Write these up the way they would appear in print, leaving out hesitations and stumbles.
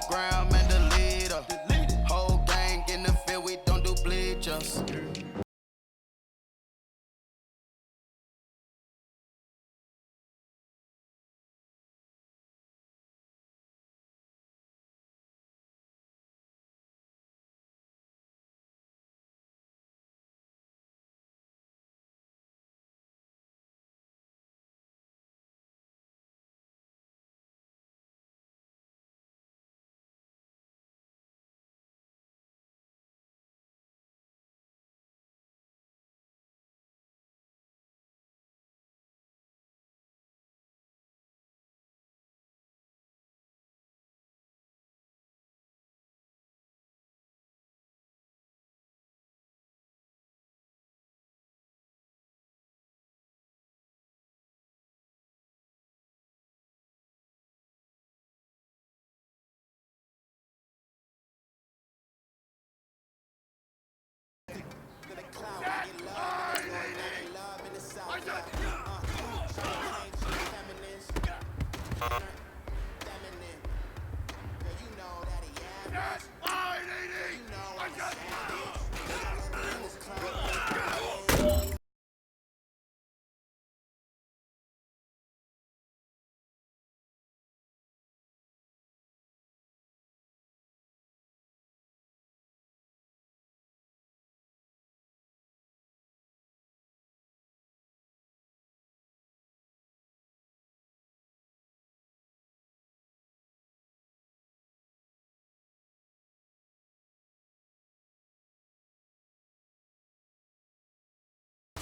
the ground, man, the leader. Whole gang in the field, we don't do bleachers.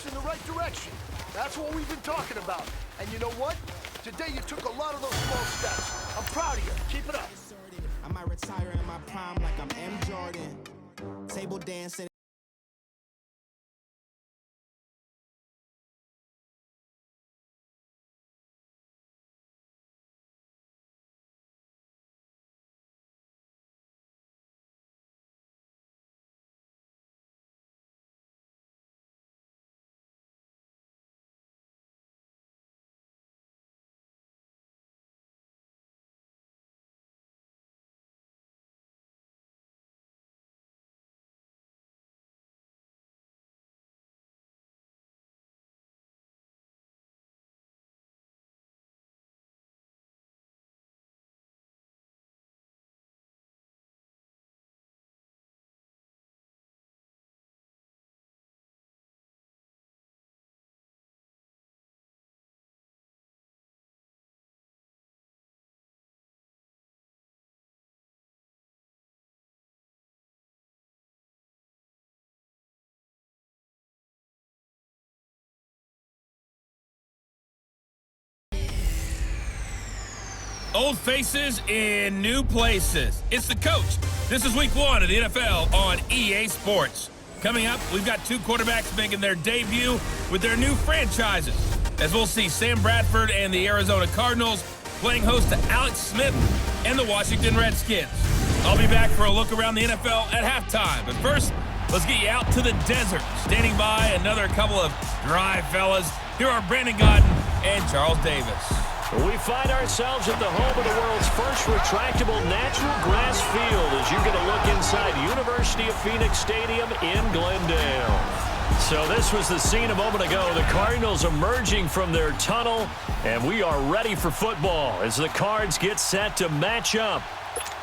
In the right direction. That's what we've been talking about. And you know what? Today you took a lot of those small steps. I'm proud of you. Keep it up. I might retire in my prime like I'm M. Jordan. Table dancing. Old faces in new places. It's the coach. This is week 1 of the NFL on EA Sports. Coming up, we've got 2 quarterbacks making their debut with their new franchises, as we'll see Sam Bradford and the Arizona Cardinals playing host to Alex Smith and the Washington Redskins. I'll be back for a look around the NFL at halftime. But first, let's get you out to the desert. Standing by another couple of dry fellas. Here are Brandon Godden and Charles Davis. We find ourselves at the home of the world's first retractable natural grass field as you get a look inside University of Phoenix Stadium in Glendale. So this was the scene a moment ago. The Cardinals emerging from their tunnel, and we are ready for football as the Cards get set to match up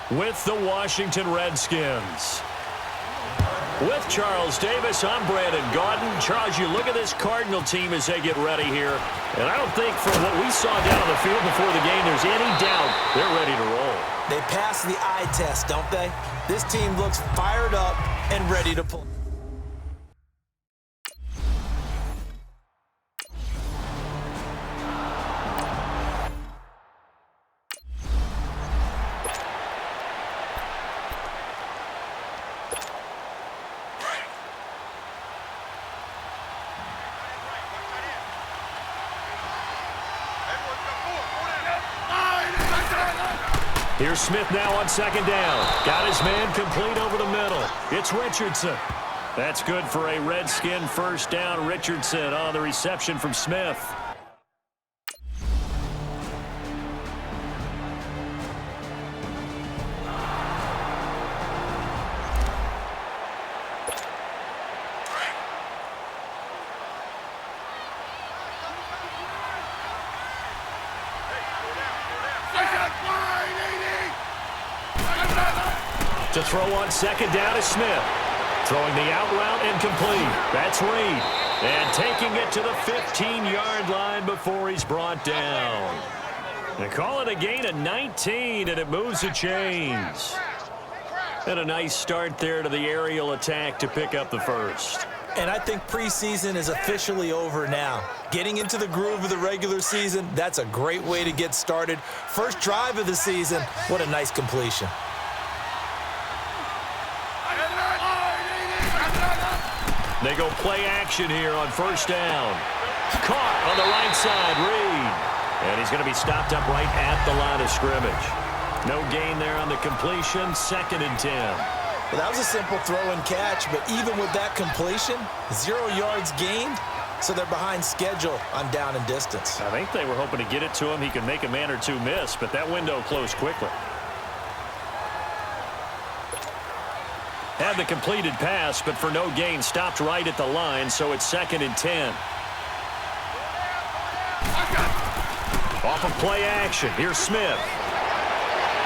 with the Washington Redskins. With Charles Davis, I'm Brandon Godden. Charles, you look at this Cardinal team as they get ready here, and I don't think from what we saw down on the field before the game there's any doubt they're ready to roll. They pass the eye test, don't they? This team looks fired up and ready to play. Here's Smith now on second down. Got his man complete over the middle. It's Richardson. That's good for a Redskin first down. Richardson on the reception from Smith. To throw on second down is Smith. Throwing the out route and complete. That's Reed. And taking it to the 15-yard line before he's brought down. They call it a gain of 19, and it moves the chains. And a nice start there to the aerial attack to pick up the first. And I think preseason is officially over now. Getting into the groove of the regular season, that's a great way to get started. First drive of the season, what a nice completion. They go play action here on first down. Caught on the right side, Reed. And he's going to be stopped up right at the line of scrimmage. No gain there on the completion, 2nd and 10. Well, that was a simple throw and catch, but even with that completion, 0 yards gained, so they're behind schedule on down and distance. I think they were hoping to get it to him. He could make a man or two miss, but that window closed quickly. Had the completed pass, but for no gain, stopped right at the line, so it's 2nd and 10. Off of play action, here's Smith.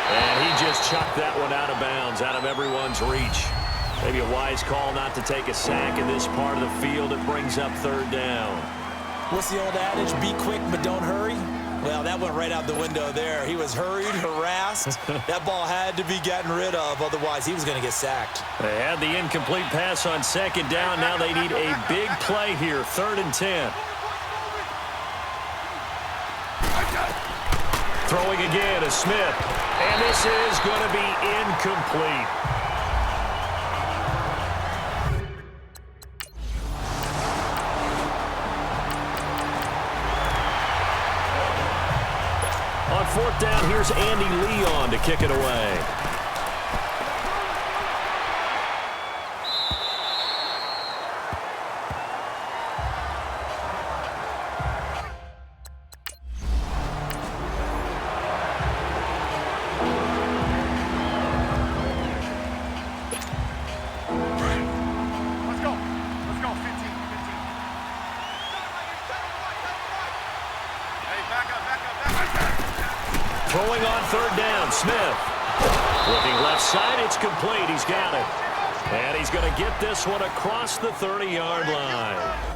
And he just chucked that one out of bounds, out of everyone's reach. Maybe a wise call not to take a sack in this part of the field. It brings up 3rd down. What's the old adage, be quick but don't hurry? Well, that went right out the window there. He was hurried, harassed. That ball had to be gotten rid of, otherwise he was going to get sacked. They had the incomplete pass on 2nd down. Now they need a big play here, 3rd and 10. Throwing again is Smith. And this is going to be incomplete. On 4th down, here's Andy Leon to kick it away. Throwing on 3rd down, Smith. Looking left side, it's complete. He's got it. And he's going to get this one across the 30-yard line.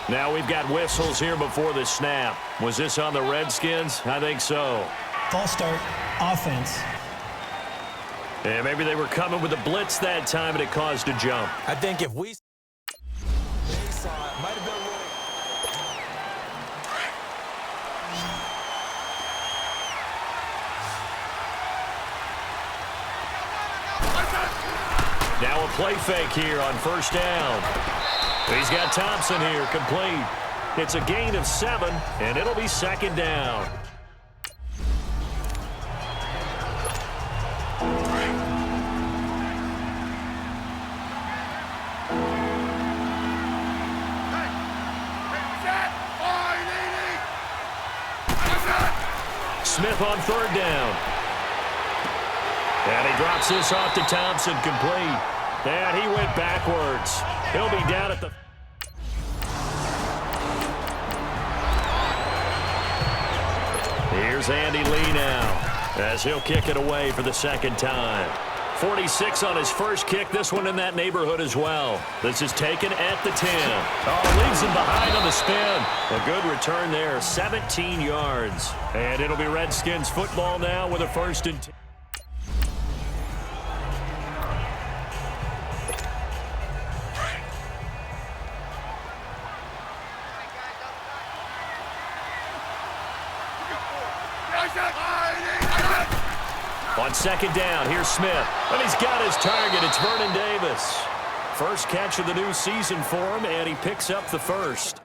Now we've got whistles here before the snap. Was this on the Redskins? I think so. False start, offense. And maybe they were coming with a blitz that time and it caused a jump. I think if we saw it, might have been now a play fake here on 1st down. He's got Thompson here, complete. It's a gain of 7, and it'll be 2nd down. Smith on 3rd down. And he drops this off to Thompson, complete. And he went backwards. He'll be down at the... Here's Andy Lee now as he'll kick it away for the 2nd time. 46 on his first kick. This one in that neighborhood as well. This is taken at the 10. Oh, leaves him behind on the spin. A good return there, 17 yards. And it'll be Redskins football now with a 1st and 10. On 2nd down, here's Smith. And he's got his target. It's Vernon Davis. First catch of the new season for him, and he picks up the first.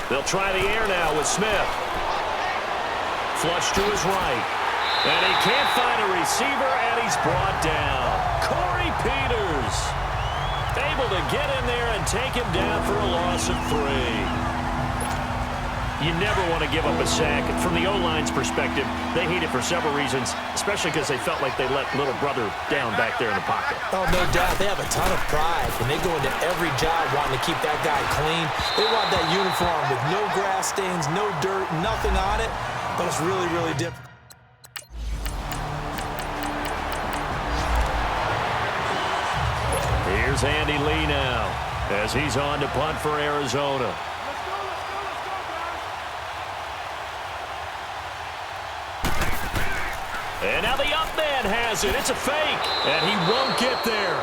They'll try the air now with Smith. Flush to his right. And he can't find a receiver, and he's brought down. Corey Peters able to get in there and take him down for a loss of 3. You never want to give up a sack. From the O-line's perspective, they hate it for several reasons, especially because they felt like they let little brother down back there in the pocket. Oh, no doubt. They have a ton of pride, and they go into every job wanting to keep that guy clean. They want that uniform with no grass stains, no dirt, nothing on it, but it's really, really difficult. Here's Andy Lee now as he's on to punt for Arizona. And now the up man has it. It's a fake, and he won't get there.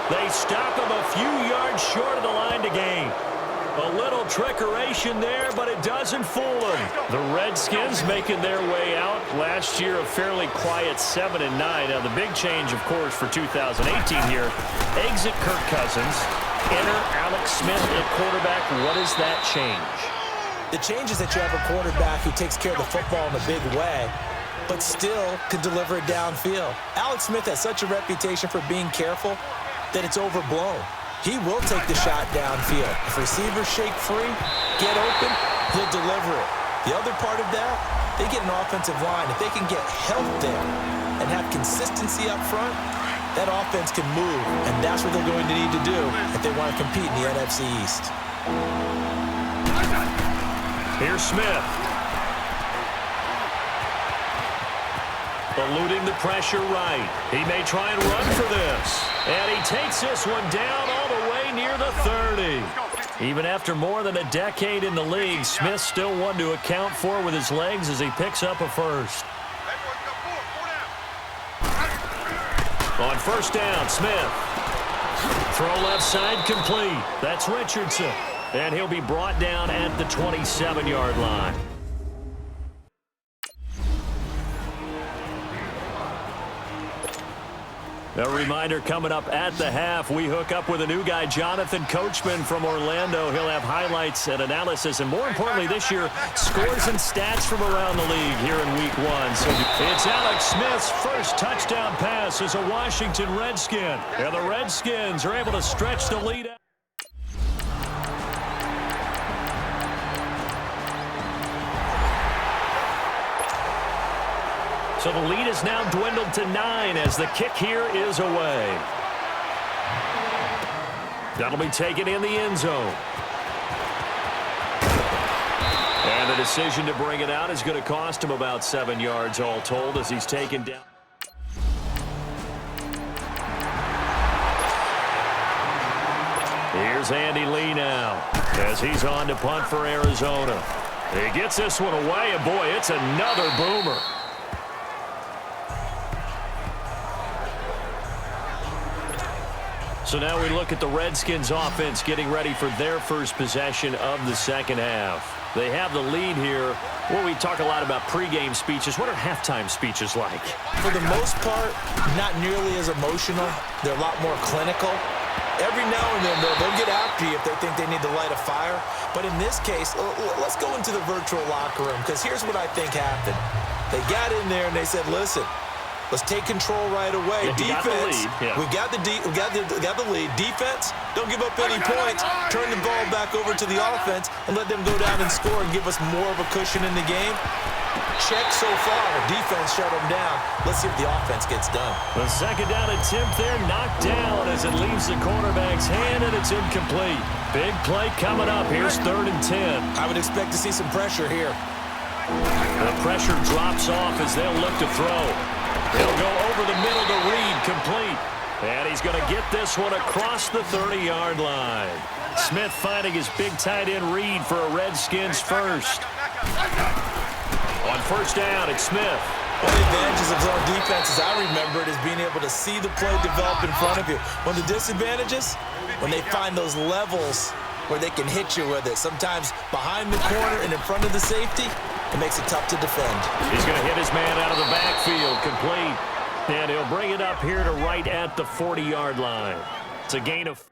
They stop him a few yards short of the line to gain. A little trickeration there, but it doesn't fool them. The Redskins making their way out. Last year, a fairly quiet 7-9. Now, the big change, of course, for 2018 here, exit Kirk Cousins, enter Alex Smith at quarterback. What does that change? The change is that you have a quarterback who takes care of the football in a big way, but still can deliver it downfield. Alex Smith has such a reputation for being careful that it's overblown. He will take the shot downfield. If receivers shake free, get open, he'll deliver it. The other part of that, they get an offensive line. If they can get help there and have consistency up front, that offense can move, and that's what they're going to need to do if they want to compete in the NFC East. Here's Smith. Eluding the pressure right. He may try and run for this. And he takes this one down all the way near the 30. Even after more than a decade in the league, Smith still one to account for with his legs as he picks up a first. On first down, Smith. Throw left side complete. That's Richardson. And he'll be brought down at the 27-yard line. A reminder coming up at the half, we hook up with a new guy, Jonathan Coachman from Orlando. He'll have highlights and analysis, and more importantly this year, scores and stats from around the league here in Week 1. So it's Alex Smith's first touchdown pass as a Washington Redskin. And the Redskins are able to stretch the lead out. So the lead is now dwindled to 9 as the kick here is away. That'll be taken in the end zone. And the decision to bring it out is going to cost him about 7 yards all told as he's taken down. Here's Andy Lee now as he's on to punt for Arizona. He gets this one away, and boy, it's another boomer. So now we look at the Redskins offense getting ready for their first possession of the second half. They have the lead here. Well, we talk a lot about pregame speeches. What are halftime speeches like? For the most part, not nearly as emotional. They're a lot more clinical. Every now and then, they'll get after you if they think they need to light a fire. But in this case, let's go into the virtual locker room, because here's what I think happened. They got in there and they said, listen, let's take control right away. Yeah, defense, we got the lead. Defense, don't give up any points. Turn the ball back over to the offense and let them go down and score and give us more of a cushion in the game. Check so far. The defense shut them down. Let's see if the offense gets done. The second down attempt there knocked down as it leaves the quarterback's hand, and it's incomplete. Big play coming up. Here's 3rd and 10. I would expect to see some pressure here. The pressure drops off as they'll look to throw. He'll go over the middle to Reed, complete. And he's going to get this one across the 30-yard line. Smith finding his big tight end Reed for a Redskins first. On first down, it's Smith. One of the advantages of zone defense, as I remember it, is being able to see the play develop in front of you. One of the disadvantages, when they find those levels where they can hit you with it. Sometimes behind the corner and in front of the safety, it makes it tough to defend. He's going to hit his man out of the backfield, complete. And he'll bring it up here to right at the 40-yard line. It's a gain of...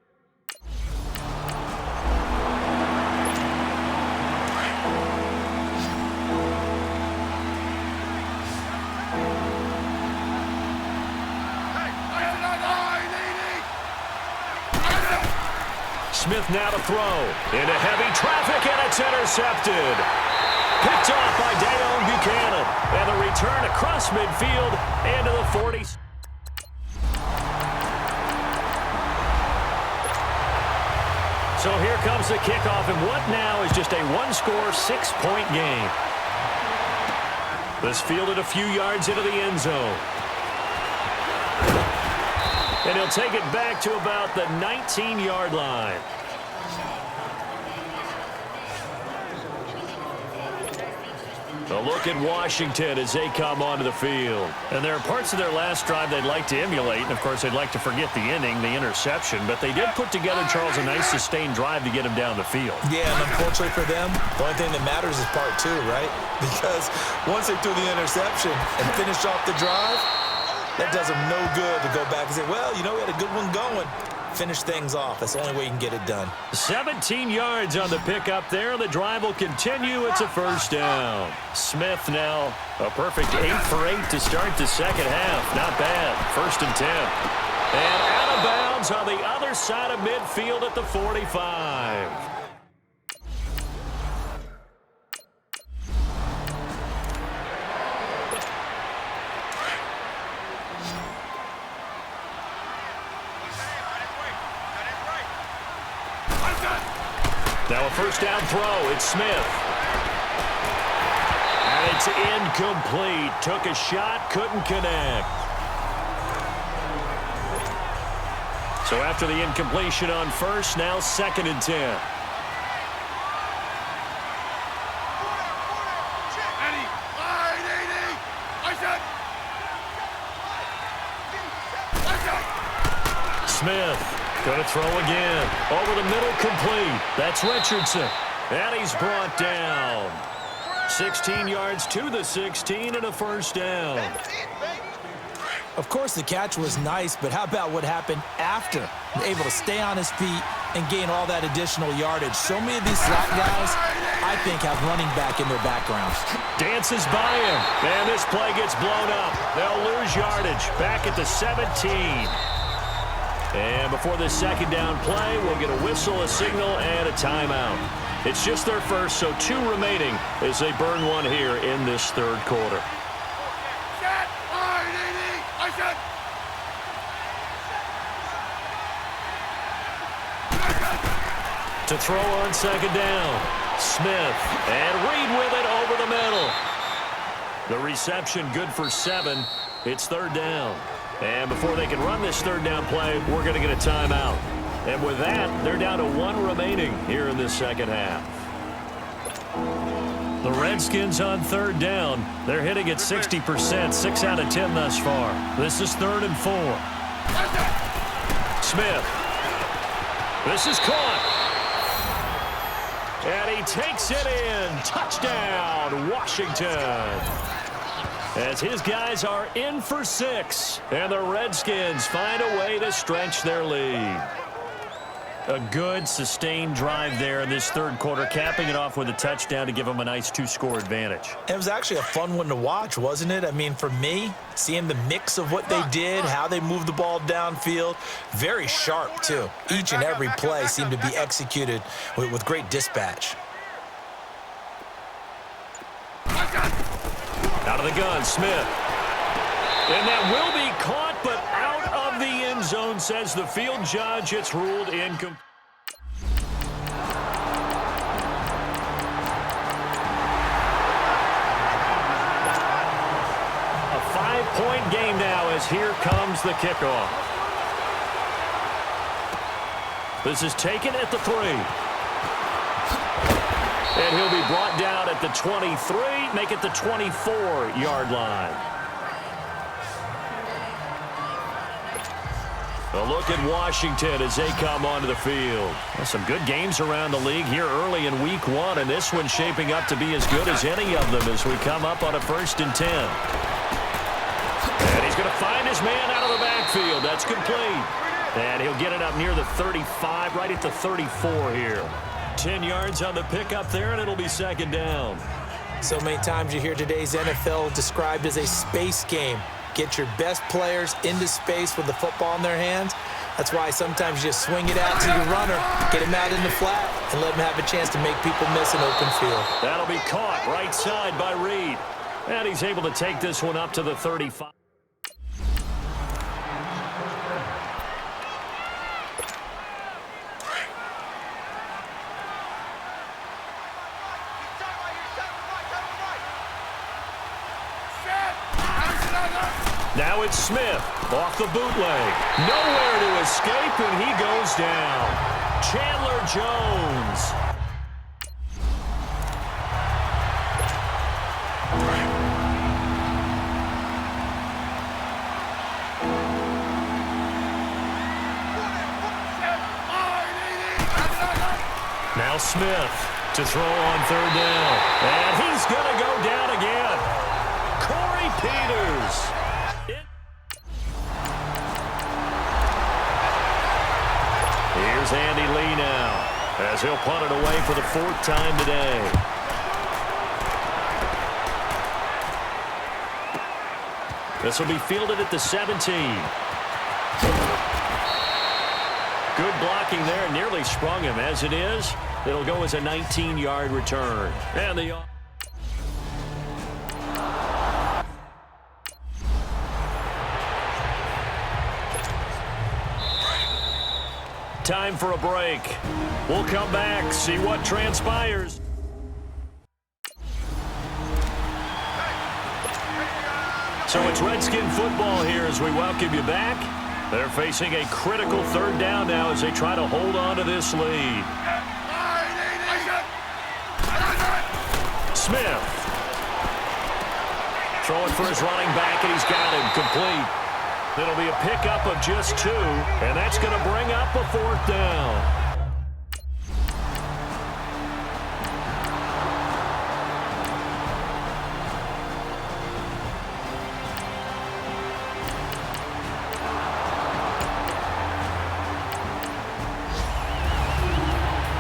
Smith now to throw. Into heavy traffic, and it's intercepted. Picked off by Dayon Buchanan. And the return across midfield into the 40s. So here comes the kickoff, and what now is just a one-score, 6-point game. This fielded a few yards into the end zone. And he'll take it back to about the 19-yard line. A look at Washington as they come onto the field. And there are parts of their last drive they'd like to emulate. And, of course, they'd like to forget the inning, the interception. But they did put together, Charles, a nice sustained drive to get him down the field. Yeah, and unfortunately for them, the only thing that matters is part two, right? Because once they threw the interception and finished off the drive, that does them no good to go back and say, well, you know, we had a good one going. Finish things off. That's the only way you can get it done. 17 yards on the pickup there. The drive will continue. It's a first down. Smith now a perfect 8 for 8 to start the second half. Not bad. 1st and 10. And out of bounds on the other side of midfield at the 45. Now a first down throw. It's Smith. And it's incomplete. Took a shot, couldn't connect. So after the incompletion on first, now 2nd and 10. Smith. Going to throw again. Over the middle, complete. That's Richardson. And he's brought down. 16 yards to the 16 and a first down. Of course, the catch was nice, but how about what happened after? Able to stay on his feet and gain all that additional yardage. So many of these slot guys, I think, have running back in their background. Dances by him. And this play gets blown up. They'll lose yardage. Back at the 17. And before this second down play, we'll get a whistle, a signal, and a timeout. It's just their first, so 2 remaining as they burn one here in this third quarter. To throw on second down, Smith, and Reed with it over the middle. The reception good for 7. It's 3rd down. And before they can run this 3rd down play, we're going to get a timeout. And with that, they're down to 1 remaining here in this second half. The Redskins on 3rd down. They're hitting at 60%, 6 out of 10 thus far. This is 3rd and 4. Smith. This is caught. And he takes it in. Touchdown, Washington. As his guys are in for 6. And the Redskins find a way to stretch their lead. A good, sustained drive there in this third quarter, capping it off with a touchdown to give them a nice 2-score advantage. It was actually a fun one to watch, wasn't it? I mean, for me, seeing the mix of what they did, how they moved the ball downfield, very sharp, too. Each and every play seemed to be executed with great dispatch. Out of the gun, Smith. And that will be caught, but out of the end zone, says the field judge. It's ruled incomplete. A 5-point game now as here comes the kickoff. This is taken at the 3. And he'll be brought down at the 23, make it the 24-yard line. A look at Washington as they come onto the field. Well, some good games around the league here early in week 1, and this one's shaping up to be as good as any of them as we come up on a 1st and 10. And he's going to find his man out of the backfield. That's complete. And he'll get it up near the 35, right at the 34 here. 10 yards on the pickup there, and it'll be 2nd down. So many times you hear today's NFL described as a space game. Get your best players into space with the football in their hands. That's why sometimes you just swing it out to your runner, get him out in the flat, and let him have a chance to make people miss an open field. That'll be caught right side by Reed. And he's able to take this one up to the 35. Now it's Smith off the bootleg. Nowhere to escape, and he goes down. Chandler Jones. Now Smith to throw on third down. And he's going to go down again. Corey Peters. Here's Andy Lee now, as he'll punt it away for the 4th time today. This will be fielded at the 17. Good blocking there, nearly sprung him. As it is, it'll go as a 19-yard return. And the time for a break. We'll come back, see what transpires. So it's Redskin football here as we welcome you back. They're facing a critical 3rd down now as they try to hold on to this lead. Smith. Throwing for his running back, and he's got him complete. It'll be a pickup of just 2, and that's going to bring up a 4th down.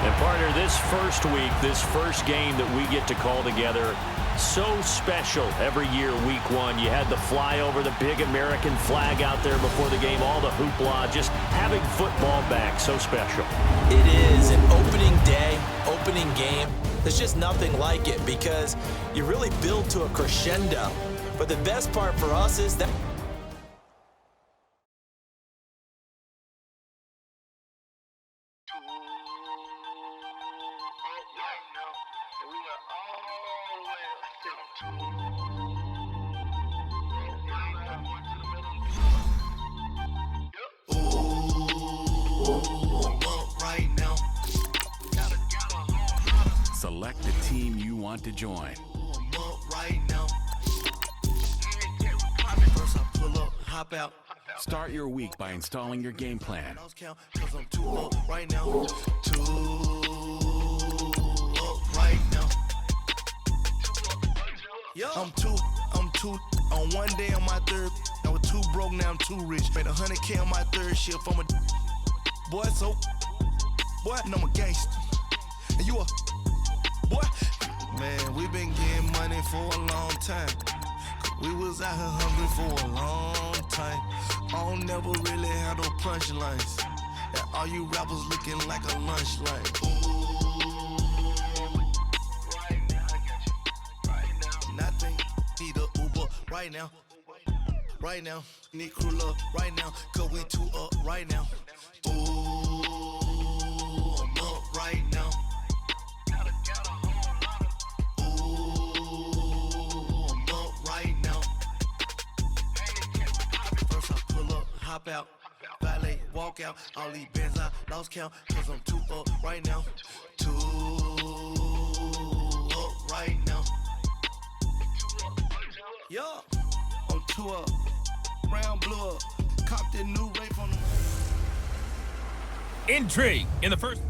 And partner, this first week, this first game that we get to call together, so special every year, week 1. You had the flyover, the big American flag out there before the game, all the hoopla, just having football back, so special. It is an opening day, opening game. There's just nothing like it because you really build to a crescendo. But the best part for us is that Select the team you want to join. Start your week by installing your game plan. I'm two on one day on my 3rd. I was 2 broke, now I'm 2 rich. Made 100K on my 3rd shift from a boy, so boy, and I'm a gangster. And you a boy, man, we been getting money for a long time. We was out here hungry for a long time. I don't never really have no punchlines. And all you rappers looking like a lunch line. Right now, I got you. Right now, nothing. Need a Uber right now. Right now, need crew love right now. Cause we 2 up right now. Ooh, I'm up right now. Hop out, valet, walk out, all these bands I lost count, cause I'm 2 up right now. 2 up right now. Yeah, I'm 2 up, brown, blue up, cop that new rape on the Intrigue in the first.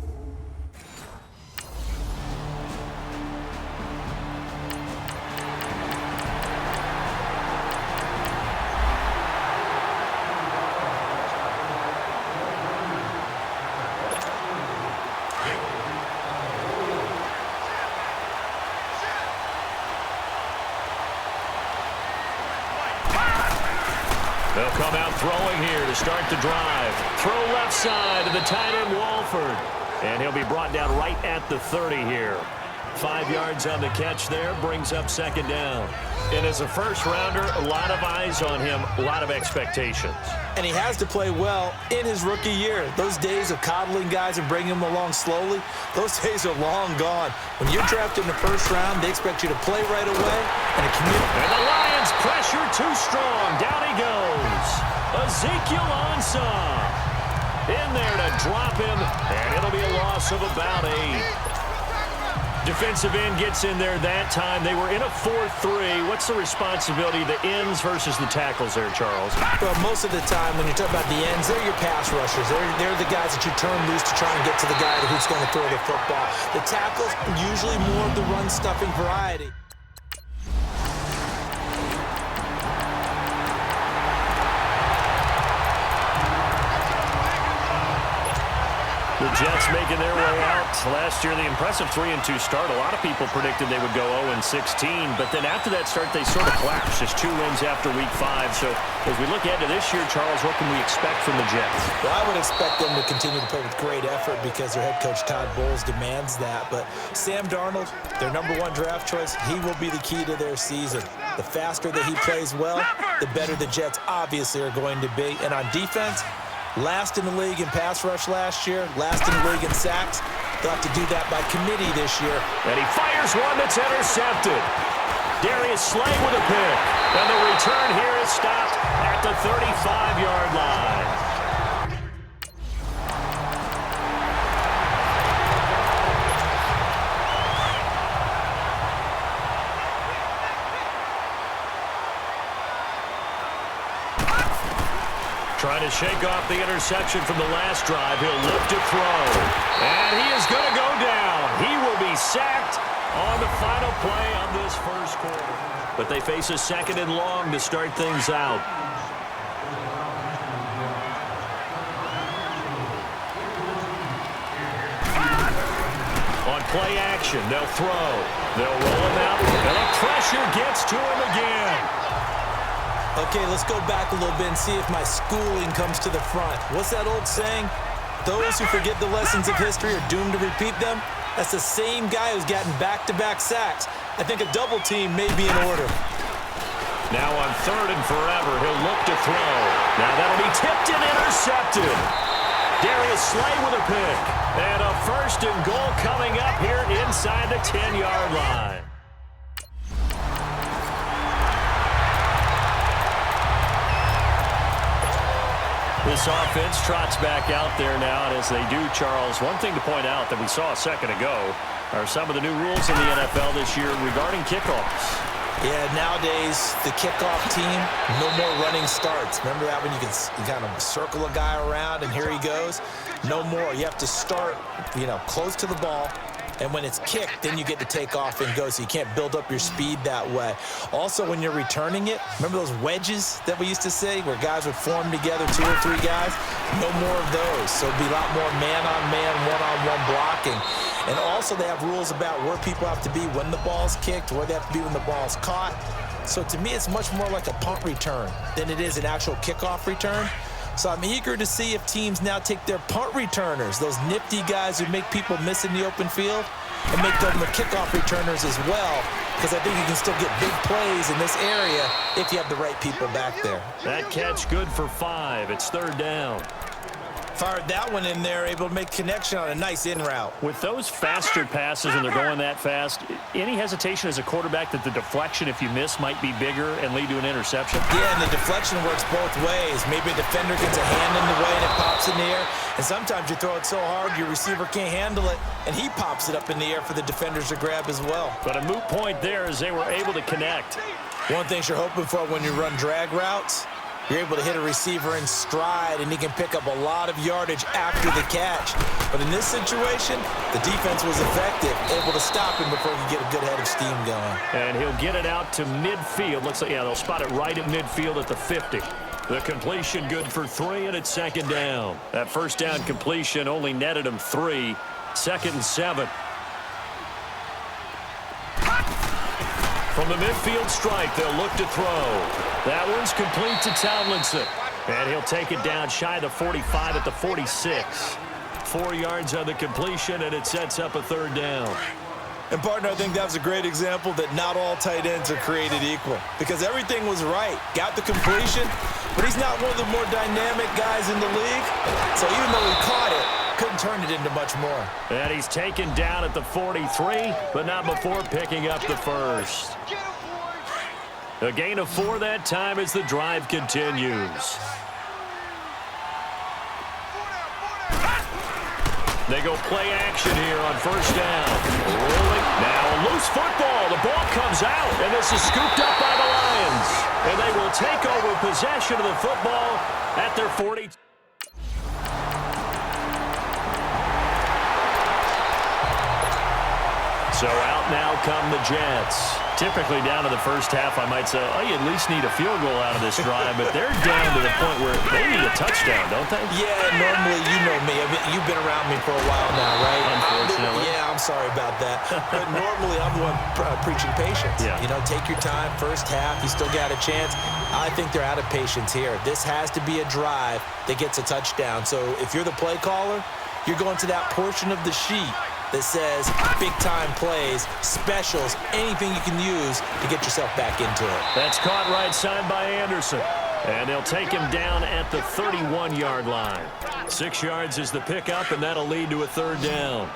They'll come out throwing here to start the drive. Throw left side to the tight end, Walford. And he'll be brought down right at the 30 here. 5 yards on the catch there, brings up second down. And as a first-rounder, a lot of eyes on him, a lot of expectations. And he has to play well in his rookie year. Those days of coddling guys and bringing them along slowly, those days are long gone. When you're drafted in the first round, they expect you to play right away and And the Lions pressure too strong. Down he goes. Ezekiel Ansah in there to drop him, and it'll be a loss of about 8. Defensive end gets in there that time. They were in a 4-3. What's the responsibility, the ends versus the tackles there, Charles? Well, most of the time when you talk about the ends, they're your pass rushers. They're the guys that you turn loose to try and get to the guy who's going to throw the football. The tackles, usually more of the run-stuffing variety. The Jets making their way out. Last year, the impressive 3-2 start. A lot of people predicted they would go 0-16, but then after that start, they sort of collapsed. Just 2 wins after Week 5. So as we look ahead to this year, Charles, what can we expect from the Jets? Well, I would expect them to continue to play with great effort because their head coach, Todd Bowles, demands that. But Sam Darnold, their #1 draft choice, he will be the key to their season. The faster that he plays well, the better the Jets obviously are going to be. And on defense, last in the league in pass rush last year, last in the league in sacks. They'll have to do that by committee this year. And he fires one that's intercepted. Darius Slay with a pick. And the return here is stopped at the 35-yard line. Trying to shake off the interception from the last drive. He'll look to throw. And he is going to go down. He will be sacked on the final play of this first quarter. But they face a 2nd and long to start things out. On play action, they'll throw. They'll roll him out. And the pressure gets to him again. Okay, let's go back a little bit and see if my schooling comes to the front. What's that old saying? Those who forget the lessons of history are doomed to repeat them. That's the same guy who's gotten back-to-back sacks. I think a double team may be in order. Now on 3rd and forever, he'll look to throw. Now that'll be tipped and intercepted. Darius Slay with a pick. And a 1st and goal coming up here inside the 10-yard line. This offense trots back out there now, and as they do, Charles, one thing to point out that we saw a second ago are some of the new rules in the NFL this year regarding kickoffs. Yeah, nowadays, the kickoff team, no more running starts. Remember that when you kind of circle a guy around and here he goes? No more. You have to start, close to the ball. And when it's kicked, then you get to take off and go, so you can't build up your speed that way. Also, when you're returning it, remember those wedges that we used to say where guys would form together, 2 or 3 guys? No more of those. So it'll be a lot more man-on-man, one-on-one blocking. And also, they have rules about where people have to be when the ball's kicked, where they have to be when the ball's caught. So to me, it's much more like a punt return than it is an actual kickoff return. So I'm eager to see if teams now take their punt returners, those nifty guys who make people miss in the open field, and make them the kickoff returners as well, because I think you can still get big plays in this area if you have the right people back there. That catch good for 5. It's 3rd down. Fired that one in there, able to make connection on a nice in route. With those faster passes and they're going that fast, any hesitation as a quarterback that the deflection, if you miss, might be bigger and lead to an interception? Yeah, and the deflection works both ways. Maybe a defender gets a hand in the way and it pops in the air, and sometimes you throw it so hard your receiver can't handle it, and he pops it up in the air for the defenders to grab as well. But a moot point there as they were able to connect. One thing you're hoping for when you run drag routes, you're able to hit a receiver in stride, and he can pick up a lot of yardage after the catch. But in this situation, the defense was effective, able to stop him before he could get a good head of steam going. And he'll get it out to midfield. Looks like, they'll spot it right at midfield at the 50. The completion good for 3, and it's 2nd down. That 1st down completion only netted him 3. 2nd and 7. From the midfield stripe, they'll look to throw. That one's complete to Tomlinson. And he'll take it down shy of the 45 at the 46. 4 yards on the completion, and it sets up a third down. And, partner, I think that was a great example that not all tight ends are created equal because everything was right. Got the completion, but he's not one of the more dynamic guys in the league. So even though he caught it, couldn't turn it into much more. And he's taken down at the 43, but not before picking up the first. A gain of 4 that time as the drive continues. They go play action here on first down. Rolling. Now a loose football. The ball comes out, and this is scooped up by the Lions. And they will take over possession of the football at their 40. So out now come the Jets. Typically down to the first half, I might say, oh, you at least need a field goal out of this drive, but they're down to the point where they need a touchdown, don't they? Yeah, normally, you know me. I mean, you've been around me for a while now, right? Unfortunately. Yeah, I'm sorry about that. But normally, I'm the one preaching patience. Yeah. You know, take your time. First half, you still got a chance. I think they're out of patience here. This has to be a drive that gets a touchdown. So if you're the play caller, you're going to that portion of the sheet that says big-time plays, specials, anything you can use to get yourself back into it. That's caught right side by Anderson. And they'll take him down at the 31-yard line. 6 yards is the pickup, and that'll lead to a third down.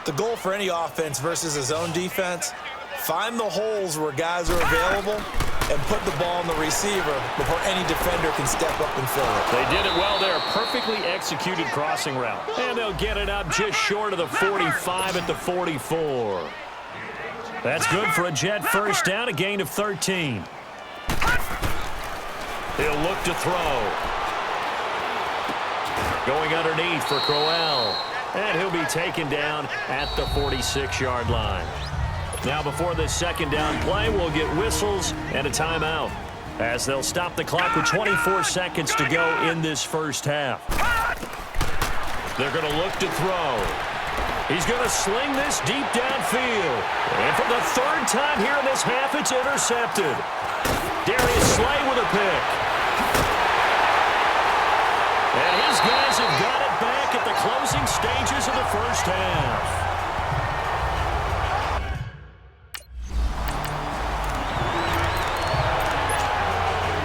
The goal for any offense versus a zone defense, find the holes where guys are available and put the ball on the receiver before any defender can step up and fill it. They did it well there. Perfectly executed crossing route. And they'll get it up just short of the 45 at the 44. That's good for a Jet first down, a gain of 13. He'll look to throw. Going underneath for Crowell. And he'll be taken down at the 46-yard line. Now before this second down play, we'll get whistles and a timeout as they'll stop the clock with 24 seconds to go in this first half. They're going to look to throw. He's going to sling this deep downfield. And for the third time here in this half, it's intercepted. Darius Slay with a pick. And his guys have got it back at the closing stages of the first half.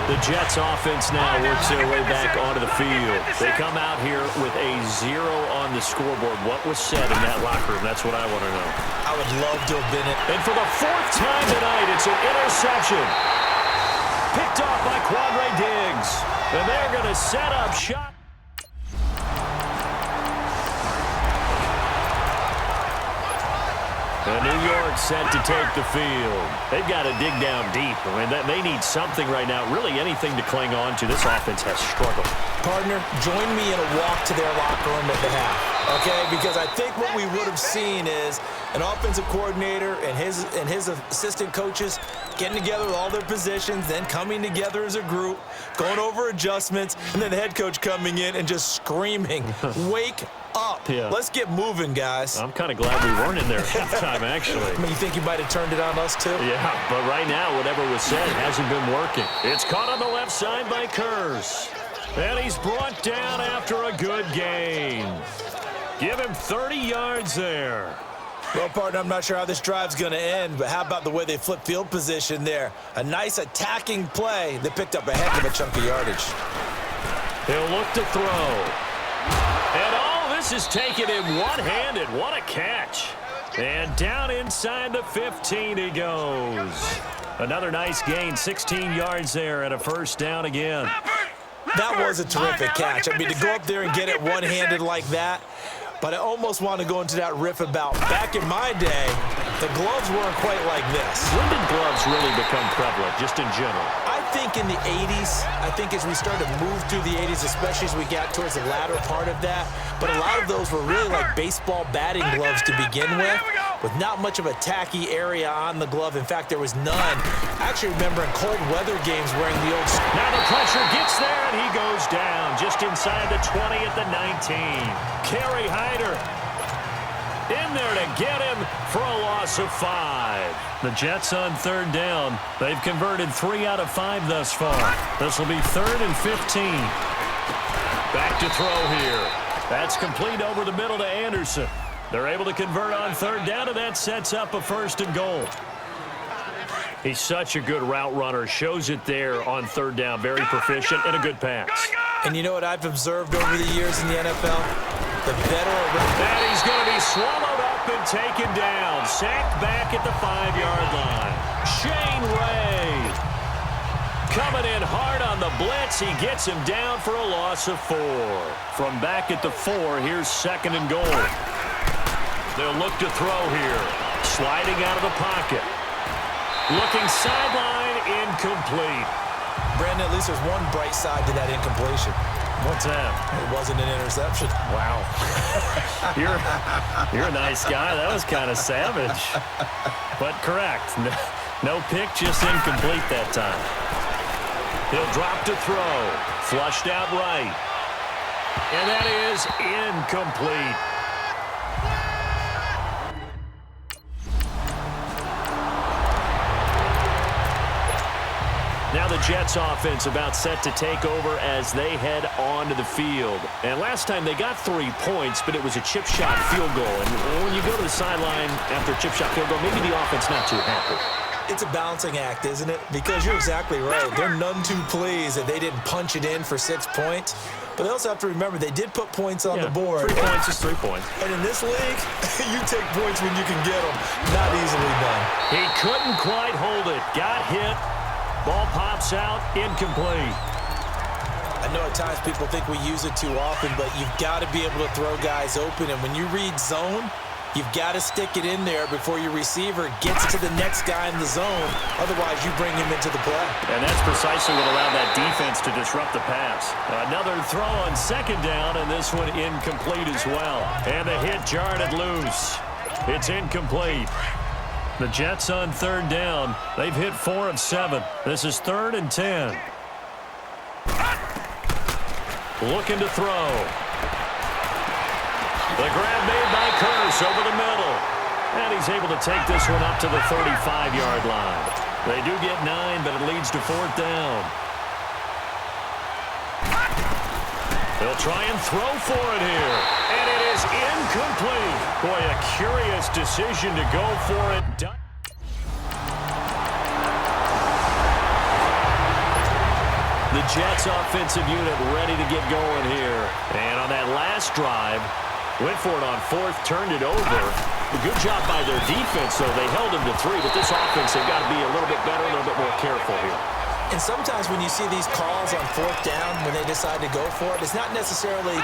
The Jets offense now works their way back onto the field. They come out here with a 0 on the scoreboard. What was said in that locker room? That's what I want to know. I would love to have been it. And for the 4th time tonight, it's an interception. Picked off by Quadre Diggs. And they're going to set up shot. And New York set to take the field. They've got to dig down deep. I mean, they need something right now, really anything to cling on to. This offense has struggled. Partner, join me in a walk to their locker room at the half, okay? Because I think what we would have seen is an offensive coordinator and his assistant coaches getting together with all their positions, then coming together as a group, going over adjustments, and then the head coach coming in and just screaming, wake up. Yeah. Let's get moving, guys. I'm kind of glad we weren't in there at halftime, actually. I mean, you think you might have turned it on us, too? Yeah, but right now, whatever was said hasn't been working. It's caught on the left side by Kurz. And he's brought down after a good gain. Give him 30 yards there. Well, partner, I'm not sure how this drive's going to end, but how about the way they flip field position there? A nice attacking play that picked up a heck of a chunk of yardage. He'll look to throw. And all this is taken in one-handed. What a catch. And down inside the 15 he goes. Another nice gain, 16 yards there and a first down again. That was a terrific catch. I mean, to go up there and get it one-handed like that, but I almost want to go into that riff about back in my day, the gloves weren't quite like this. When did gloves really become prevalent, just in general? I think in the 80s. I think as we started to move through the 80s, especially as we got towards the latter part of that. But a lot of those were really like baseball batting gloves to begin with not much of a tacky area on the glove. In fact, there was none. I actually remember in cold weather games wearing the old... Now the pressure gets there, and he goes down just inside the 20 at the 19. Kerry Hyder. In there to get him for a loss of 5. The Jets on third down. They've converted 3 out of 5 thus far. This will be 3rd and 15. Back to throw here. That's complete over the middle to Anderson. They're able to convert on third down, and that sets up a 1st and goal. He's such a good route runner. Shows it there on third down. Very proficient and a good pass. And you know what I've observed over the years in the NFL? The better And he's going to be swallowed up and taken down. Sacked back at the 5-yard line. Shane Ray coming in hard on the blitz. He gets him down for a loss of 4. From back at the 4, here's 2nd and goal. They'll look to throw here. Sliding out of the pocket. Looking sideline, incomplete. Brandon, at least there's one bright side to that incompletion. What's that? It wasn't an interception. Wow. You're a nice guy. That was kind of savage. But correct. No pick, just incomplete that time. He'll drop to throw. Flushed out right. And that is incomplete. Now the Jets offense about set to take over as they head onto the field. And last time they got 3 points, but it was a chip shot field goal. And when you go to the sideline after a chip shot field goal, maybe the offense not too happy. It's a balancing act, isn't it? Because you're exactly right. They're none too pleased that they didn't punch it in for 6 points. But they also have to remember they did put points on the board. 3 points is 3 points. And in this league, you take points when you can get them. Not easily done. He couldn't quite hold it. Got hit. Ball pops out, incomplete. I know at times people think we use it too often, but you've got to be able to throw guys open. And when you read zone, you've got to stick it in there before your receiver gets to the next guy in the zone. Otherwise, you bring him into the play. And that's precisely what allowed that defense to disrupt the pass. Another throw on 2nd down, and this one incomplete as well. And the hit jarred it loose. It's incomplete. The Jets on third down. They've hit 4 of 7. This is 3rd and 10. Looking to throw. The grab made by Curse over the middle. And he's able to take this one up to the 35-yard line. They do get 9, but it leads to 4th down. They'll try and throw for it here. And it is incomplete. Boy, a curious decision to go for it. The Jets offensive unit ready to get going here. And on that last drive, went for it on 4th, turned it over. A good job by their defense, though. They held him to 3, but this offense, they've got to be a little bit better, a little bit more careful here. And sometimes when you see these calls on 4th down, when they decide to go for it, it's not necessarily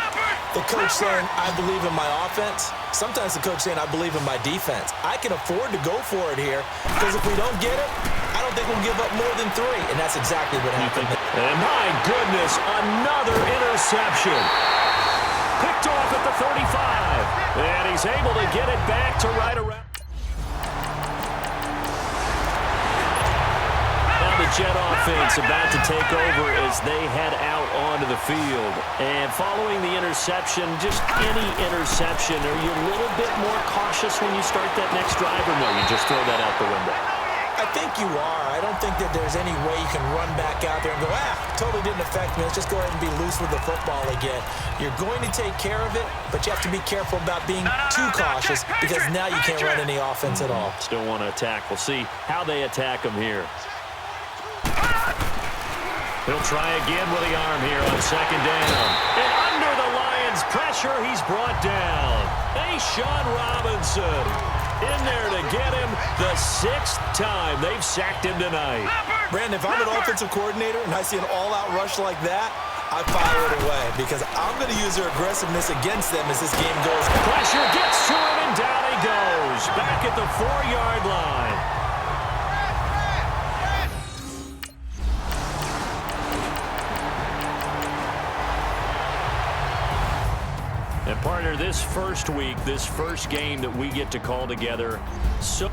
the coach saying, I believe in my offense. Sometimes the coach saying, I believe in my defense. I can afford to go for it here because if we don't get it, I don't think we'll give up more than 3. And that's exactly what happened. And my goodness, another interception. Picked off at the 35. And he's able to get it back to right around. The Jet offense about to take over as they head out onto the field. And following the interception, just any interception, are you a little bit more cautious when you start that next drive, or no, you just throw that out the window? I think you are. I don't think that there's any way you can run back out there and go, totally didn't affect me. Let's just go ahead and be loose with the football again. You're going to take care of it, but you have to be careful about being too cautious because now you can't run any offense at all. Still want to attack. We'll see how they attack them here. He'll try again with the arm here on 2nd down. And under the Lions' pressure, he's brought down. Sean Robinson in there to get him the 6th time they've sacked him tonight. Brandon, if I'm an offensive coordinator and I see an all-out rush like that, I fire it away because I'm going to use their aggressiveness against them as this game goes. Pressure gets to him, and down he goes. Back at the 4-yard line. And partner, this first week, this first game that we get to call together, so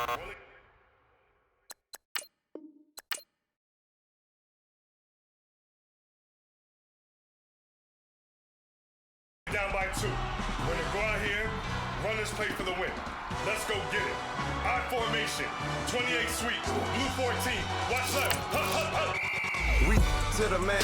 Down by 2. We're going to go out here, run this play for the win. Let's go get it. I formation, 28 sweeps, blue 14. Watch left. Hup, hup, hup. We to the man.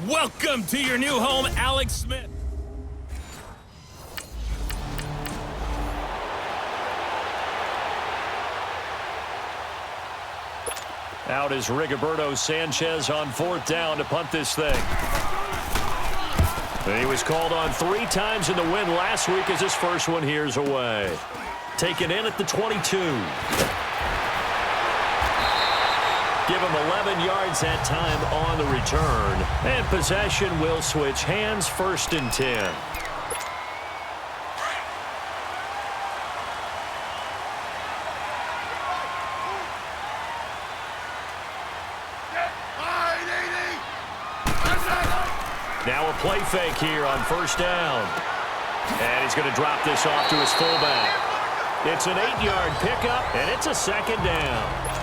Welcome to your new home, Alex Smith. Out is Rigoberto Sanchez on 4th down to punt this thing. He was called on 3 times in the win last week as his first one here's away. Taken in at the 22. Give him 11 yards that time on the return. And possession will switch hands, 1st and 10. Now a play fake here on 1st down. And he's going to drop this off to his fullback. It's an 8-yard pickup, and it's a 2nd down.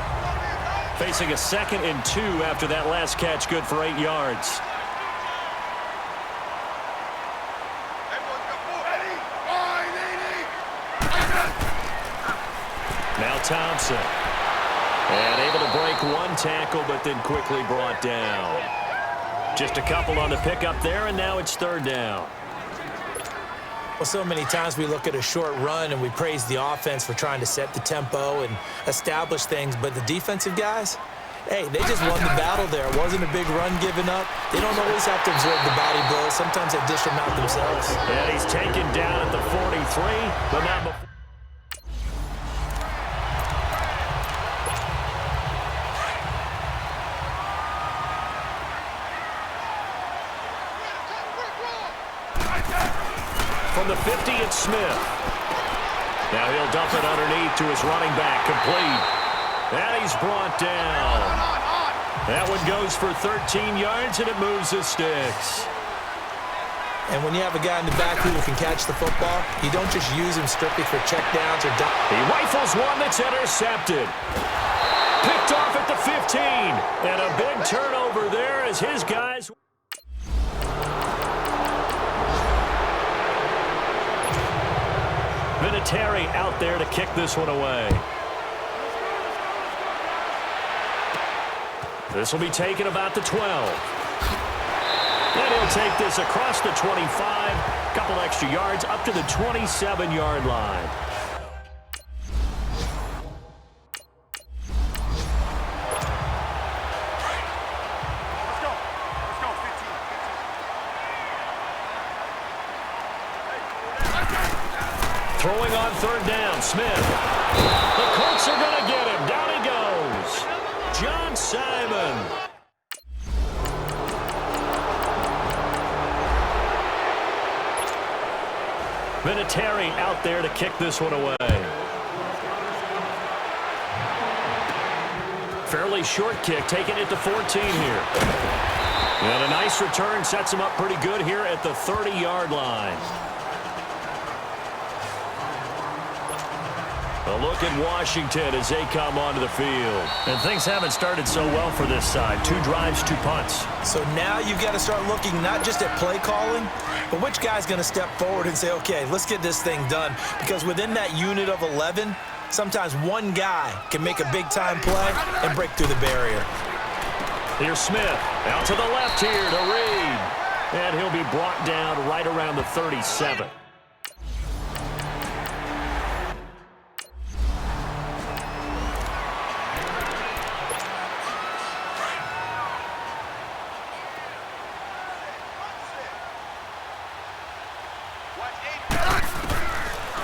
Facing a 2nd and 2 after that last catch, good for 8 yards. Now Thompson. And able to break 1 tackle, but then quickly brought down. Just a couple on the pickup there, and now it's 3rd down. Well, so many times we look at a short run and we praise the offense for trying to set the tempo and establish things, but the defensive guys, hey, they just won the battle there. It wasn't a big run given up. They don't always have to absorb the body blows. Sometimes they dish them out themselves. And he's taken down at the 43, but not before. From the 50, it's Smith. Now he'll dump it underneath to his running back, complete. And he's brought down. That one goes for 13 yards, and it moves the sticks. And when you have a guy in the backfield who can catch the football, you don't just use him strictly for checkdowns or He rifles one that's intercepted. Picked off at the 15. And a big turnover there as his guys... Vinatieri out there to kick this one away. This will be taken about the 12. And he'll take this across the 25. Couple extra yards up to the 27-yard line. Throwing on 3rd down, Smith. The Colts are going to get him. Down he goes. John Simon. Vinatieri out there to kick this one away. Fairly short kick, taking it to 14 here. And a nice return sets him up pretty good here at the 30-yard line. A look at Washington as they come onto the field. And things haven't started so well for this side. 2 drives, 2 punts. So now you've got to start looking not just at play calling, but which guy's going to step forward and say, okay, let's get this thing done. Because within that unit of 11, sometimes one guy can make a big-time play and break through the barrier. Here's Smith. Out to the left here to Reed. And he'll be brought down right around the 37.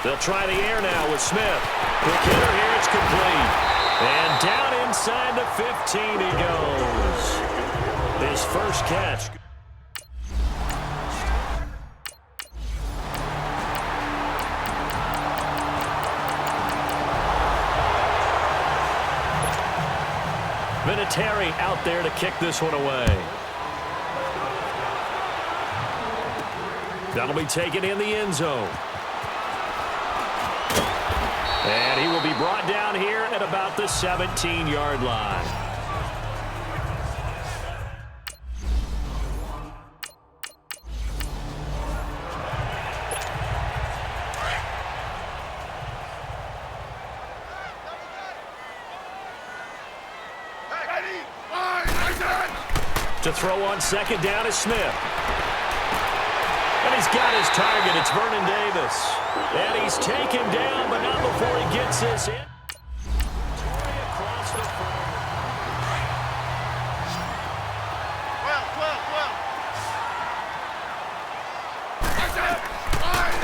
They'll try the air now with Smith. Quick hitter here, it's complete. And down inside the 15 he goes. His first catch. Vinatieri out there to kick this one away. That'll be taken in the end zone. And he will be brought down here at about the 17-yard line. To throw on second down is Smith. And he's got his target. It's Vernon Davis. And he's taken down, but not before he gets this in. Across the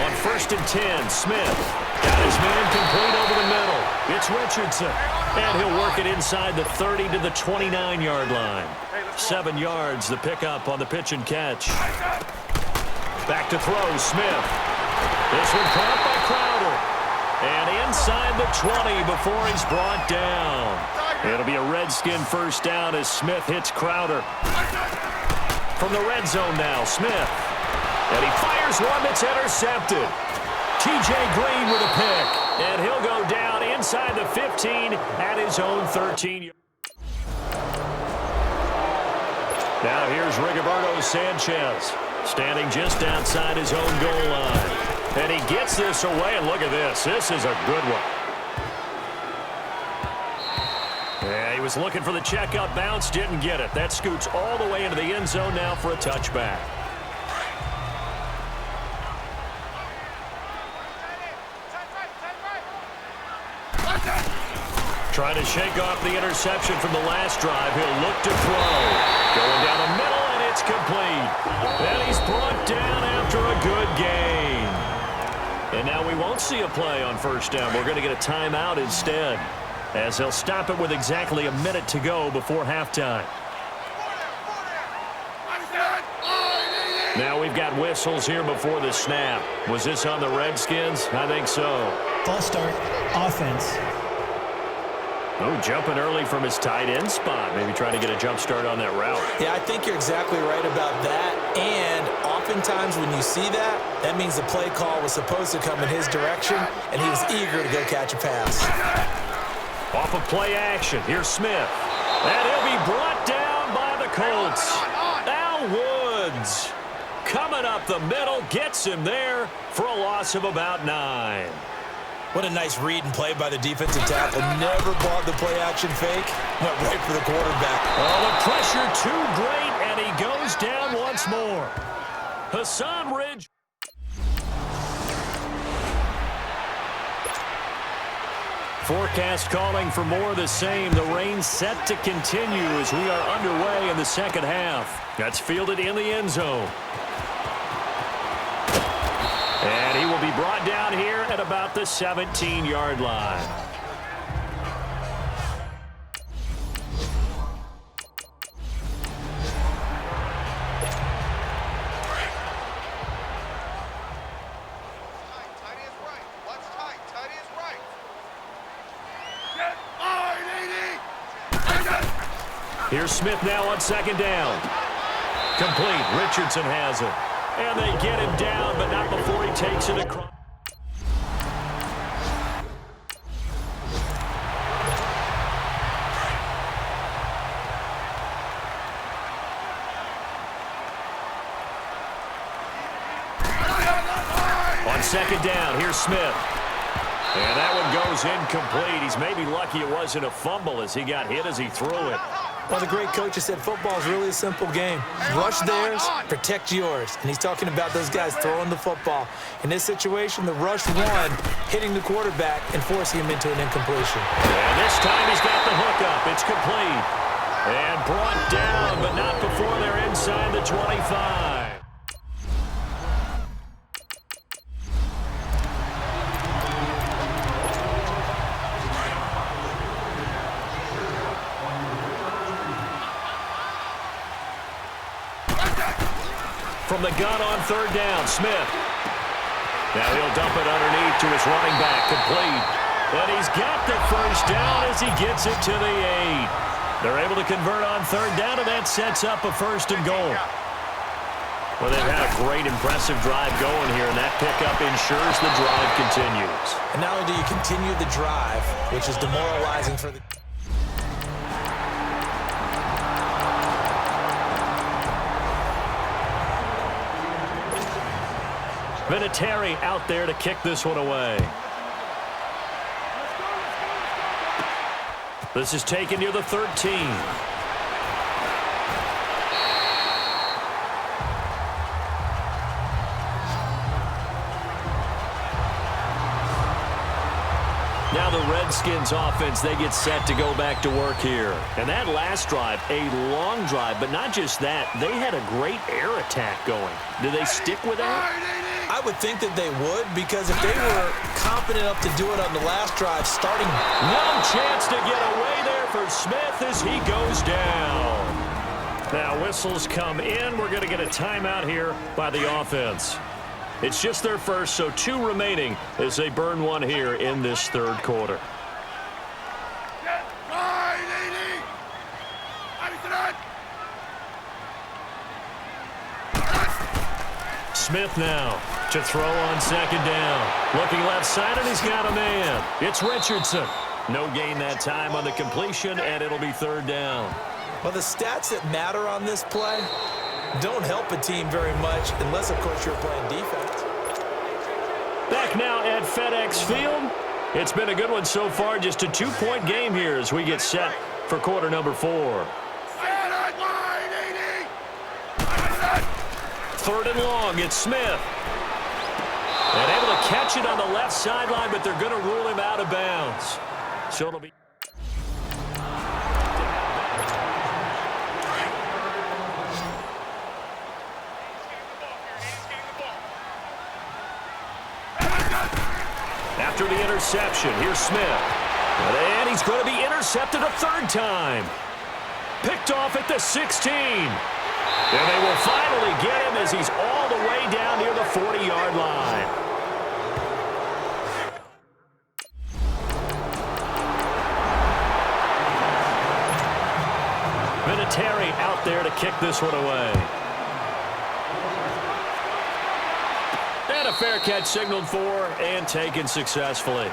on 1st and 10, Smith got his man complete over the middle. It's Richardson. And he'll work it inside the 30 to the 29-yard line. 7 yards, the pickup on the pitch and catch. Back to throw, Smith. This one caught by Crowder. And inside the 20 before he's brought down. It'll be a Redskin first down as Smith hits Crowder. From the red zone now, Smith. And he fires one that's intercepted. T.J. Green with a pick. And he'll go down inside the 15 at his own 13. Now here's Rigoberto Sanchez, standing just outside his own goal line. And he gets this away, and look at this. This is a good one. Yeah, he was looking for the checkout bounce, didn't get it. That scoots all the way into the end zone now for a touchback. Trying to shake off the interception from the last drive. He'll look to throw. Going down the middle, and it's complete. And he's brought down after a good gain. And now we won't see a play on first down. We're going to get a timeout instead, as they'll stop it with exactly a minute to go before halftime. Now we've got whistles here before the snap. Was this on the Redskins? I think so. False start, offense. Oh, jumping early from his tight end spot. Maybe trying to get a jump start on that route. Yeah, I think you're exactly right about that. And oftentimes when you see that, that means the play call was supposed to come in his direction, and he was eager to go catch a pass. Off of play action, here's Smith. And he'll be brought down by the Colts. Al Woods coming up the middle, gets him there for a loss of about 9. What a nice read and play by the defensive tackle. Never bought the play-action fake. Went right for the quarterback. Oh, the pressure too great, and he goes down once more. Hassan Ridge. Forecast calling for more of the same. The rain set to continue as we are underway in the second half. That's fielded in the end zone. And he will be brought down here at about the 17-yard line. Here's Smith now on second down. Complete. Richardson has it. And they get him down, but not before he takes it across. On second down, here's Smith. And that one goes incomplete. He's maybe lucky it wasn't a fumble as he got hit as he threw it. Well, the great coach has said football is really a simple game. Rush theirs, protect yours. And he's talking about those guys throwing the football. In this situation, the rush one, hitting the quarterback and forcing him into an incompletion. And this time he's got the hook up. It's complete. And brought down, but not before they're inside the 25. From the gun on third down, Smith. Now he'll dump it underneath to his running back, complete. And he's got the first down as he gets it to the 8. They're able to convert on third down, and that sets up a 1st and goal. Well, they've had a great, impressive drive going here, and that pickup ensures the drive continues. And not only do you continue the drive, which is demoralizing for the... Vinatieri out there to kick this one away. This is taken near the 13. Now the Redskins offense, they get set to go back to work here. And that last drive, a long drive, but not just that, they had a great air attack going. Do they stick with that? I would think that they would, because if they were confident enough to do it on the last drive, starting... No chance to get away there for Smith as he goes down. Now whistles come in. We're going to get a timeout here by the offense. It's just their first, so 2 remaining as they burn one here in this third quarter. Smith now to throw on second down. Looking left side, and he's got a man. It's Richardson. No gain that time on the completion, and it'll be third down. Well, the stats that matter on this play don't help a team very much unless, of course, you're playing defense. Back now at FedEx Field. It's been a good one so far. Just a 2-point game here as we get set for quarter number 4. Third and long, it's Smith. And able to catch it on the left sideline, but they're going to rule him out of bounds. So it'll be... After the interception, here's Smith. And he's going to be intercepted a 3rd time. Picked off at the 16. And they will finally get him as he's all the way down near the 40-yard line. Vinatieri out there to kick this one away. And a fair catch signaled for and taken successfully.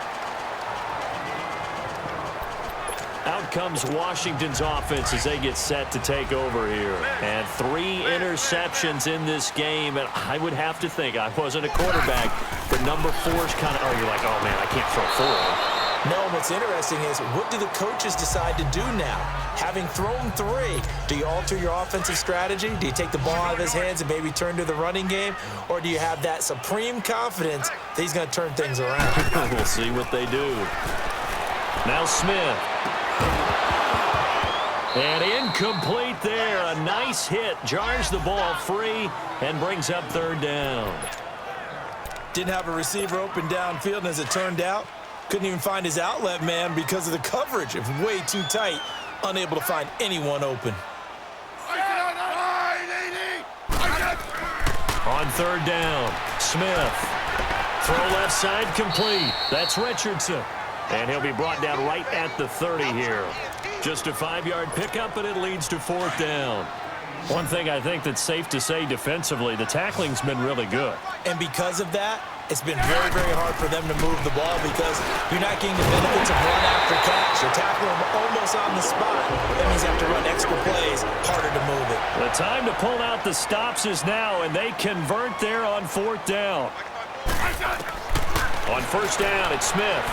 Out comes Washington's offense as they get set to take over here. And 3 interceptions in this game. And I would have to think, I wasn't a quarterback, but number 4's kind of, oh, you're like, oh, man, I can't throw 4. No, what's interesting is, what do the coaches decide to do now? Having thrown 3, do you alter your offensive strategy? Do you take the ball out of his hands and maybe turn to the running game? Or do you have that supreme confidence that he's going to turn things around? We'll see what they do. Now Smith. And incomplete there. A nice hit. Jars the ball free and brings up third down. Didn't have a receiver open downfield, and as it turned out, couldn't even find his outlet man because of the coverage. It was way too tight. Unable to find anyone open. On third down, Smith. Throw left side complete. That's Richardson. And he'll be brought down right at the 30 here. Just a 5-yard pickup, and it leads to 4th down. One thing I think that's safe to say defensively, the tackling's been really good. And because of that, it's been very, very hard for them to move the ball because you're not getting the benefits of run after catch. You're tackling them almost on the spot. That means you have to run extra plays, harder to move it. The time to pull out the stops is now, and they convert there on 4th down. On first down, it's Smith.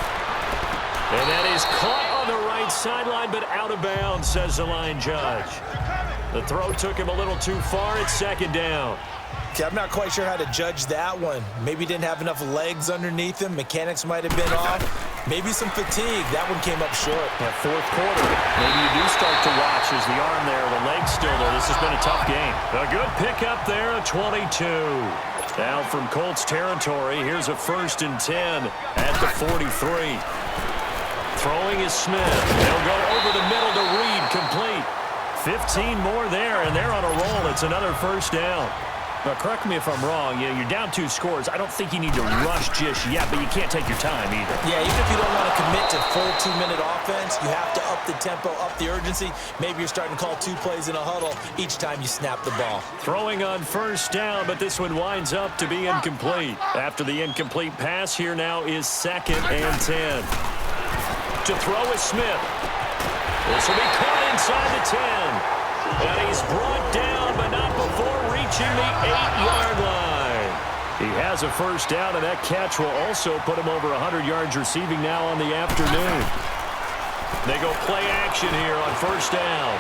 And that is caught on the right sideline, but out of bounds, says the line judge. The throw took him a little too far. It's second down. Okay, I'm not quite sure how to judge that one. Maybe didn't have enough legs underneath him. Mechanics might have been off. Maybe some fatigue. That one came up short. Yeah, fourth quarter. Maybe you do start to watch as the arm there, the leg's still there. This has been a tough game. A good pickup there, a 22. Now from Colts territory, here's a 1st and 10 at the 43. Throwing is Smith. They'll go over the middle to Reed, complete. 15 more there, and they're on a roll. It's another first down. Now, correct me if I'm wrong. You're down 2 scores. I don't think you need to rush just yet, but you can't take your time either. Yeah, even if you don't want to commit to full 2-minute offense, you have to up the tempo, up the urgency. Maybe you're starting to call 2 plays in a huddle each time you snap the ball. Throwing on first down, but this one winds up to be incomplete. After the incomplete pass, here now is 2nd and 10. To throw is Smith. This will be caught inside the 10. And he's brought down, but not before reaching the 8-yard line. He has a first down, and that catch will also put him over 100 yards receiving now on the afternoon. They go play action here on first down.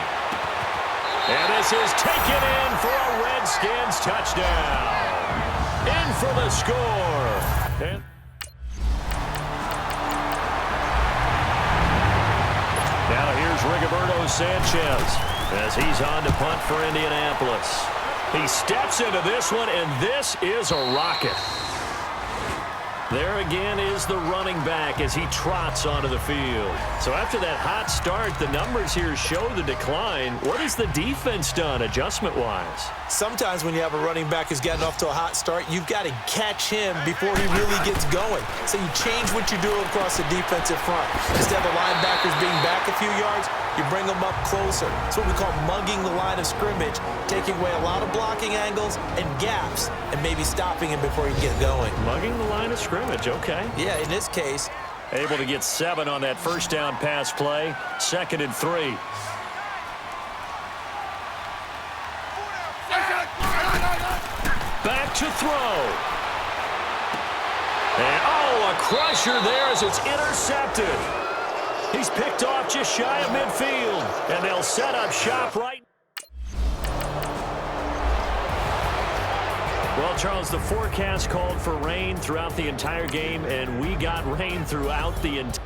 And this is taken in for a Redskins touchdown. In for the score. And now here's Rigoberto Sanchez as he's on to punt for Indianapolis. He steps into this one, and this is a rocket. There again is the running back as he trots onto the field. So after that hot start, the numbers here show the decline. What has the defense done adjustment-wise? Sometimes when you have a running back who's gotten off to a hot start, you've got to catch him before he really gets going. So you change what you do across the defensive front. Instead of the linebackers being back a few yards, you bring them up closer. It's what we call mugging the line of scrimmage, taking away a lot of blocking angles and gaps, and maybe stopping him before he gets going. Mugging the line of scrimmage, okay. Yeah, in this case. Able to get 7 on that first down pass play. 2nd and 3. Back to throw. And, a crusher there as it's intercepted. He's picked off just shy of midfield. And they'll set up shop right. Well, Charles, the forecast called for rain throughout the entire game, and we got rain throughout the entire